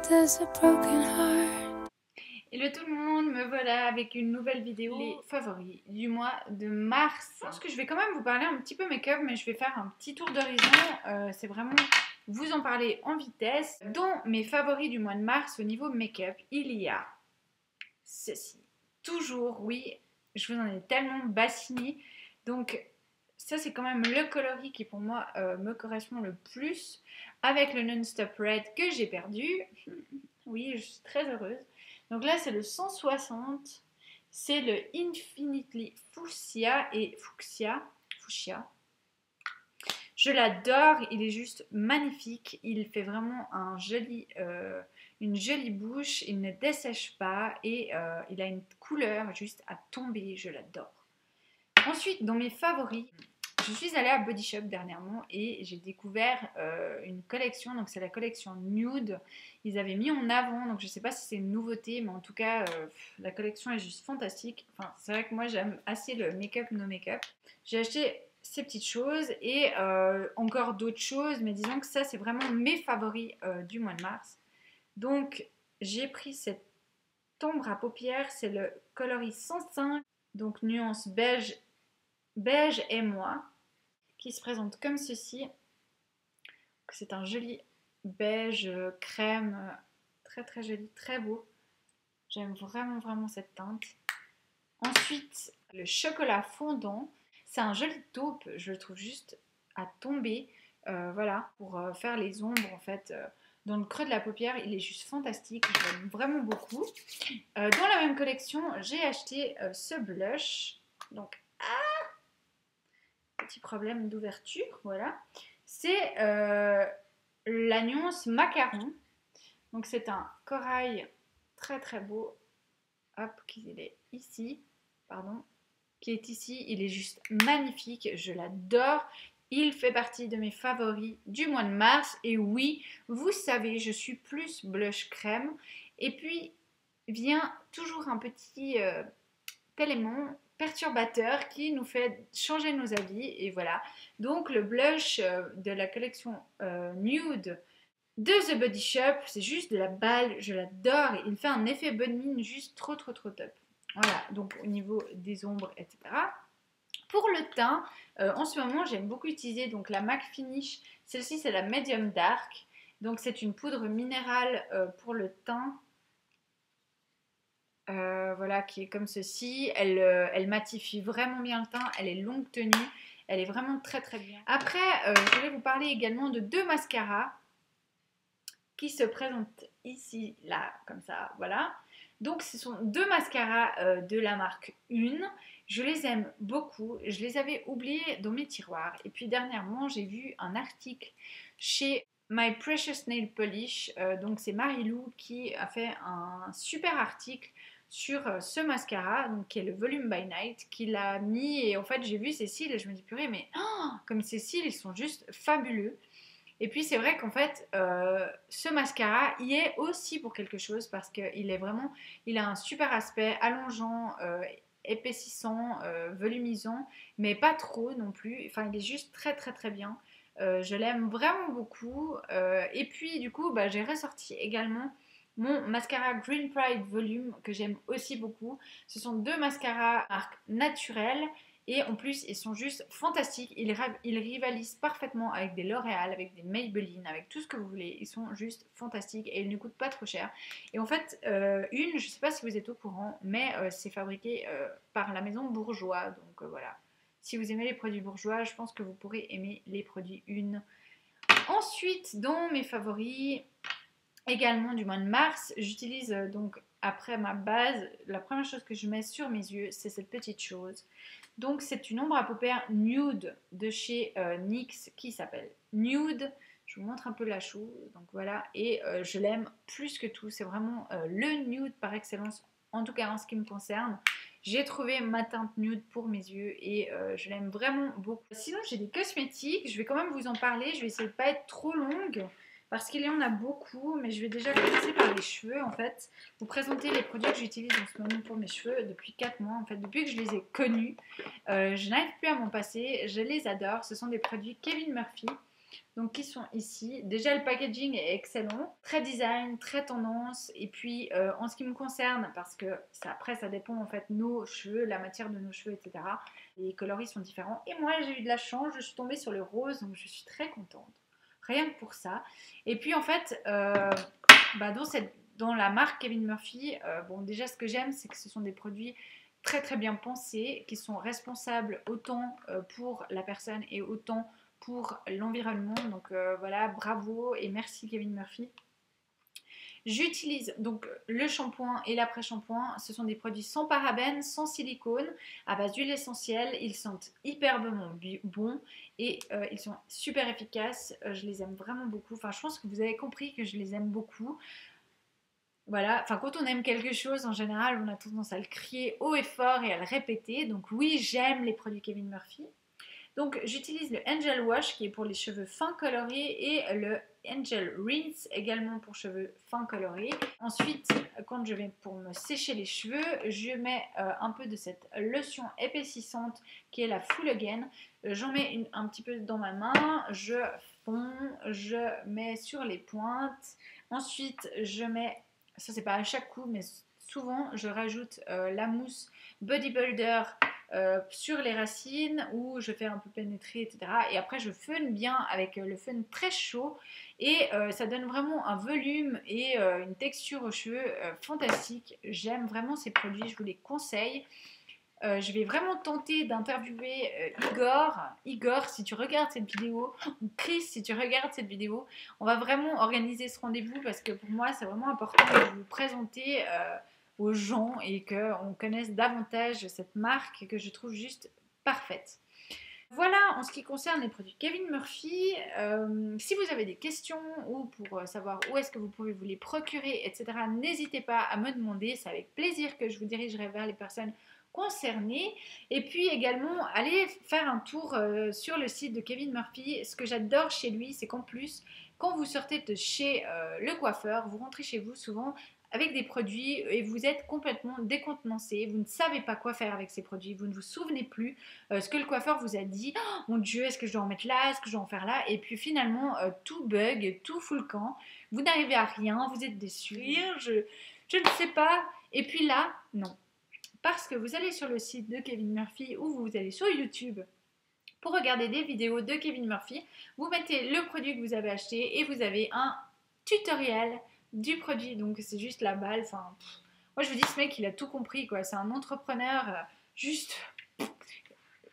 does a broken heart. Hello tout le monde, me voilà avec une nouvelle vidéo, les favoris du mois de mars. Je pense que je vais quand même vous parler un petit peu make-up, mais je vais faire un petit tour d'horizon. C'est vraiment vous en parler en vitesse. Dans mes favoris du mois de mars au niveau make-up, il y a ceci. Toujours, oui, je vous en ai tellement bassiné. Donc ça c'est quand même le coloris qui pour moi me correspond le plus, avec le Non-Stop Red que j'ai perdu. Oui, je suis très heureuse. Donc là, c'est le 160. C'est le Infinitely Fuchsia et Fuchsia. Je l'adore, il est juste magnifique. Il fait vraiment une jolie bouche. Il ne dessèche pas et il a une couleur juste à tomber. Je l'adore. Ensuite, dans mes favoris, je suis allée à Body Shop dernièrement et j'ai découvert une collection, donc c'est la collection Nude. Ils avaient mis en avant, donc je ne sais pas si c'est une nouveauté, mais en tout cas, la collection est juste fantastique. Enfin, c'est vrai que moi j'aime assez le make-up, no make-up. J'ai acheté ces petites choses et encore d'autres choses, mais disons que ça c'est vraiment mes favoris du mois de mars. Donc j'ai pris cette ombre à paupières, c'est le coloris 105, donc nuance beige et moi, qui se présente comme ceci. C'est un joli beige crème, très très joli, très beau. J'aime vraiment cette teinte. Ensuite, le chocolat fondant. C'est un joli taupe, je le trouve juste à tomber. Voilà, pour faire les ombres en fait. Dans le creux de la paupière, il est juste fantastique, je l'aime vraiment beaucoup. Dans la même collection, j'ai acheté ce blush. Donc, petit problème d'ouverture, voilà. C'est la nuance macaron. Donc c'est un corail très très beau. Hop, qui est ici, pardon, qui est ici. Il est juste magnifique, je l'adore. Il fait partie de mes favoris du mois de mars. Et oui, vous savez, je suis plus blush crème. Et puis vient toujours un petit élément perturbateur qui nous fait changer nos avis. Et voilà, donc le blush de la collection Nude de The Body Shop, c'est juste de la balle, je l'adore. Il fait un effet bonne mine juste trop top. Voilà, donc au niveau des ombres, etc. Pour le teint, en ce moment j'aime beaucoup utiliser donc la MAC Finish. Celle-ci c'est la Medium Dark, donc c'est une poudre minérale pour le teint. Voilà, qui est comme ceci. Elle matifie vraiment bien le teint. Elle est longue tenue. Elle est vraiment très bien. Après, je voulais vous parler également de deux mascaras qui se présentent ici, là, comme ça. Voilà. Donc, ce sont deux mascaras de la marque Une. Je les aime beaucoup. Je les avais oubliés dans mes tiroirs. Et puis, dernièrement, j'ai vu un article chez My Precious Nail Polish. Donc, c'est Marilou qui a fait un super article sur ce mascara, donc, qui est le Volume by Night, qu'il a mis. Et en fait, j'ai vu ces cils et je me dis, purée, mais comme ces cils, ils sont juste fabuleux. Et puis c'est vrai qu'en fait, ce mascara y est aussi pour quelque chose parce qu'il est vraiment, il a un super aspect allongeant, épaississant, volumisant, mais pas trop non plus. Enfin, il est juste très bien. Je l'aime vraiment beaucoup. Et puis du coup, j'ai ressorti également mon mascara Green Pride Volume que j'aime aussi beaucoup. Ce sont deux mascaras marque naturelle. Et en plus, ils sont juste fantastiques. Ils rivalisent parfaitement avec des L'Oréal, avec des Maybelline, avec tout ce que vous voulez. Ils sont juste fantastiques et ils ne coûtent pas trop cher. Et en fait, je ne sais pas si vous êtes au courant, mais c'est fabriqué par la maison Bourjois. Donc voilà. Si vous aimez les produits Bourjois, je pense que vous pourrez aimer les produits Une. Ensuite, dans mes favoris, également du mois de mars, j'utilise donc après ma base, la première chose que je mets sur mes yeux, c'est cette petite chose. Donc c'est une ombre à paupières nude de chez NYX qui s'appelle Nude. Je vous montre un peu la chose, donc voilà, et je l'aime plus que tout. C'est vraiment le nude par excellence, en tout cas en ce qui me concerne. J'ai trouvé ma teinte nude pour mes yeux et je l'aime vraiment beaucoup. Sinon j'ai des cosmétiques, je vais quand même vous en parler, je vais essayer de ne pas être trop longue. Parce qu'il y en a beaucoup, mais je vais déjà commencer par les cheveux en fait. Vous présenter les produits que j'utilise en ce moment pour mes cheveux depuis 4 mois en fait, depuis que je les ai connus. Je n'arrive plus à m'en passer, je les adore. Ce sont des produits Kevin Murphy. Donc qui sont ici. Déjà le packaging est excellent, très design, très tendance. Et puis en ce qui me concerne, parce que après ça dépend en fait nos cheveux, la matière de nos cheveux, etc. Les coloris sont différents. Et moi j'ai eu de la chance, je suis tombée sur le rose, donc je suis très contente. Rien que pour ça. Et puis en fait, dans la marque Kevin Murphy, bon déjà ce que j'aime c'est que ce sont des produits très très bien pensés, qui sont responsables autant pour la personne et autant pour l'environnement. Donc voilà, bravo et merci Kevin Murphy. J'utilise donc le shampoing et l'après-shampoing. Ce sont des produits sans parabènes, sans silicone, à base d'huile essentielle. Ils sentent hyperbement bons et ils sont super efficaces. Je les aime vraiment beaucoup. Enfin, je pense que vous avez compris que je les aime beaucoup. Voilà, enfin quand on aime quelque chose, en général, on a tendance à le crier haut et fort et à le répéter. Donc oui, j'aime les produits Kevin Murphy. Donc j'utilise le Angel Wash qui est pour les cheveux fins colorés et le Angel Rinse également pour cheveux fins colorés. Ensuite, quand je vais pour me sécher les cheveux, je mets un peu de cette lotion épaississante qui est la Full Again. J'en mets un petit peu dans ma main, je fonds, je mets sur les pointes. Ensuite, je mets, ça c'est pas à chaque coup, mais souvent je rajoute la mousse Bodybuilder sur les racines où je fais un peu pénétrer, etc. Et après je fun bien avec le fun très chaud et ça donne vraiment un volume et une texture aux cheveux fantastique. J'aime vraiment ces produits, je vous les conseille. Je vais vraiment tenter d'interviewer Igor. Igor, si tu regardes cette vidéo, ou Chris, si tu regardes cette vidéo, on va vraiment organiser ce rendez-vous parce que pour moi, c'est vraiment important de vous présenter aux gens et qu'on connaisse davantage cette marque que je trouve juste parfaite. Voilà en ce qui concerne les produits Kevin Murphy. Si vous avez des questions ou pour savoir où est-ce que vous pouvez vous les procurer, etc., n'hésitez pas à me demander. C'est avec plaisir que je vous dirigerai vers les personnes concernées. Et puis également, allez faire un tour sur le site de Kevin Murphy. Ce que j'adore chez lui, c'est qu'en plus, quand vous sortez de chez le coiffeur, vous rentrez chez vous souvent avec des produits et vous êtes complètement décontenancé, vous ne savez pas quoi faire avec ces produits, vous ne vous souvenez plus ce que le coiffeur vous a dit, oh, mon Dieu, est-ce que je dois en mettre là, est-ce que je dois en faire là, et puis finalement tout bug, tout fout le camp, vous n'arrivez à rien, vous êtes déçu, je ne sais pas, et puis là, non, parce que vous allez sur le site de Kevin Murphy ou vous allez sur YouTube pour regarder des vidéos de Kevin Murphy, vous mettez le produit que vous avez acheté et vous avez un tutoriel du produit, donc c'est juste la balle. Enfin, moi je vous dis, ce mec il a tout compris quoi, c'est un entrepreneur juste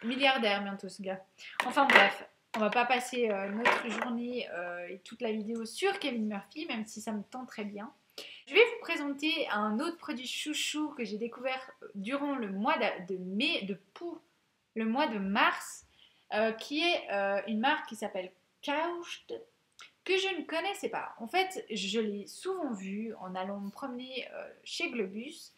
milliardaire bientôt ce gars. Enfin bref, on va pas passer notre journée et toute la vidéo sur Kevin Murphy, même si ça me tente très bien. Je vais vous présenter un autre produit chouchou que j'ai découvert durant le mois le mois de mars, qui est une marque qui s'appelle Couched, que je ne connaissais pas. En fait, je l'ai souvent vu en allant me promener chez Globus,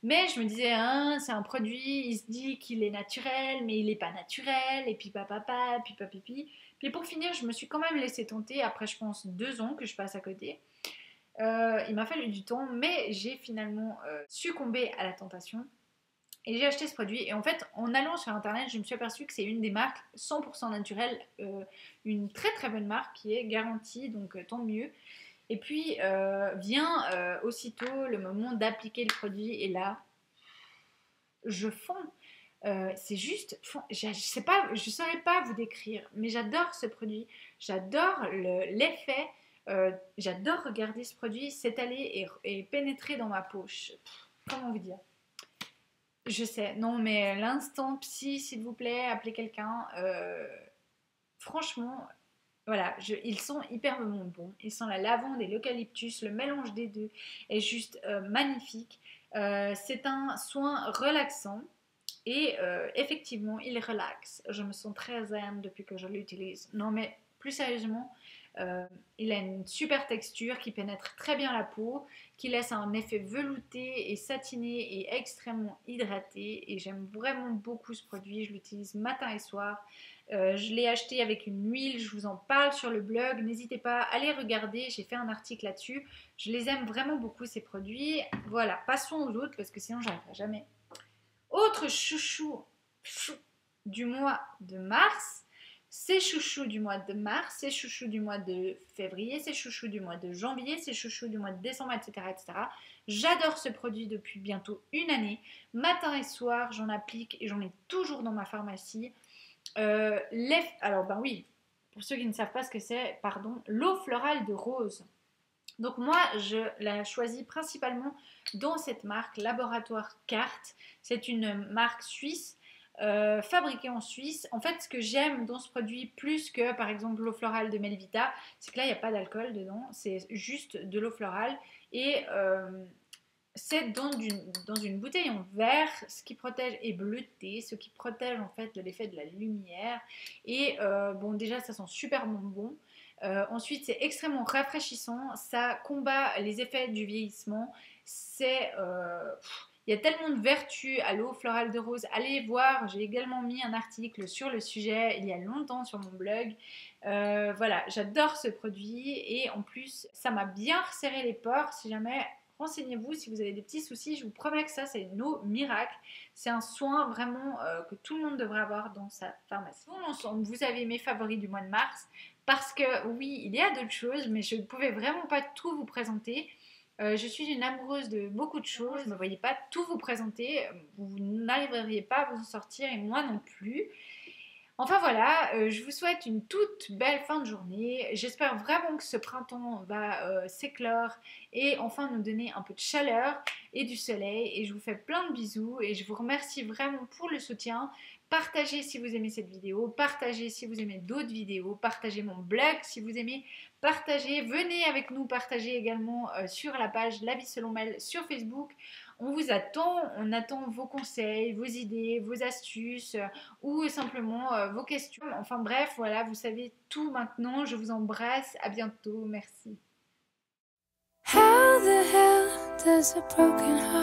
mais je me disais, hein, c'est un produit, il se dit qu'il est naturel, mais il n'est pas naturel, et puis papa, puis papipi. Puis pour finir, je me suis quand même laissée tenter, après je pense 2 ans que je passe à côté. Il m'a fallu du temps, mais j'ai finalement succombé à la tentation. Et j'ai acheté ce produit. Et en fait, en allant sur internet, je me suis aperçue que c'est une des marques 100% naturelles, une très très bonne marque qui est garantie, donc tant mieux. Et puis vient aussitôt le moment d'appliquer le produit. Et là, je fonds. C'est juste, je sais pas, je saurais pas vous décrire, mais j'adore ce produit. J'adore l'effet. J'adore regarder ce produit s'étaler et pénétrer dans ma poche. Comment vous dire? Je sais, non mais l'instant psy, s'il vous plaît, appelez quelqu'un. Franchement, voilà, ils sont hyper bons. Ils sont la lavande et l'eucalyptus, le mélange des deux est juste magnifique. C'est un soin relaxant et effectivement, il relaxe. Je me sens très zen depuis que je l'utilise. Non mais plus sérieusement, il a une super texture qui pénètre très bien la peau, qui laisse un effet velouté et satiné et extrêmement hydraté. Et j'aime vraiment beaucoup ce produit, je l'utilise matin et soir. Je l'ai acheté avec une huile, je vous en parle sur le blog, n'hésitez pas à aller regarder, j'ai fait un article là-dessus. Je les aime vraiment beaucoup ces produits. Voilà, passons aux autres parce que sinon j'arriverai jamais. Autre chouchou du mois de mars, c'est chouchou du mois de mars, c'est chouchou du mois de février, c'est chouchou du mois de janvier, c'est chouchou du mois de décembre, etc. etc. J'adore ce produit depuis bientôt une année. Matin et soir, j'en applique et j'en ai toujours dans ma pharmacie. Alors ben oui, pour ceux qui ne savent pas ce que c'est, pardon, l'eau florale de rose. Donc moi, je la choisis principalement dans cette marque Laboratoire Carte. C'est une marque suisse. Fabriquée en Suisse. En fait, ce que j'aime dans ce produit, plus que par exemple l'eau florale de Melvita, c'est que là, il n'y a pas d'alcool dedans, c'est juste de l'eau florale et c'est dans une bouteille en verre, ce qui protège est bleuté, ce qui protège en fait de l'effet de la lumière. Et bon, déjà, ça sent super bon. Ensuite, c'est extrêmement rafraîchissant, ça combat les effets du vieillissement. Il y a tellement de vertus à l'eau florale de rose. Allez voir, j'ai également mis un article sur le sujet il y a longtemps sur mon blog. Voilà, j'adore ce produit et en plus, ça m'a bien resserré les pores. Si jamais, renseignez-vous si vous avez des petits soucis. Je vous promets que ça, c'est une eau miracle. C'est un soin vraiment que tout le monde devrait avoir dans sa pharmacie. Bon, ensemble, vous avez mes favoris du mois de mars parce que oui, il y a d'autres choses, mais je ne pouvais vraiment pas tout vous présenter. Je suis une amoureuse de beaucoup de choses, je ne me voyais pas tout vous présenter, vous n'arriveriez pas à vous en sortir et moi non plus. Enfin voilà, je vous souhaite une toute belle fin de journée. J'espère vraiment que ce printemps va s'éclore et enfin nous donner un peu de chaleur et du soleil. Et je vous fais plein de bisous et je vous remercie vraiment pour le soutien. Partagez si vous aimez cette vidéo, partagez si vous aimez d'autres vidéos, partagez mon blog si vous aimez, partagez, venez avec nous partager également sur la page La Vie Selon Mel sur Facebook. On vous attend, on attend vos conseils, vos idées, vos astuces ou simplement vos questions. Enfin bref, voilà, vous savez tout maintenant. Je vous embrasse, à bientôt, merci. How the hell does a broken heart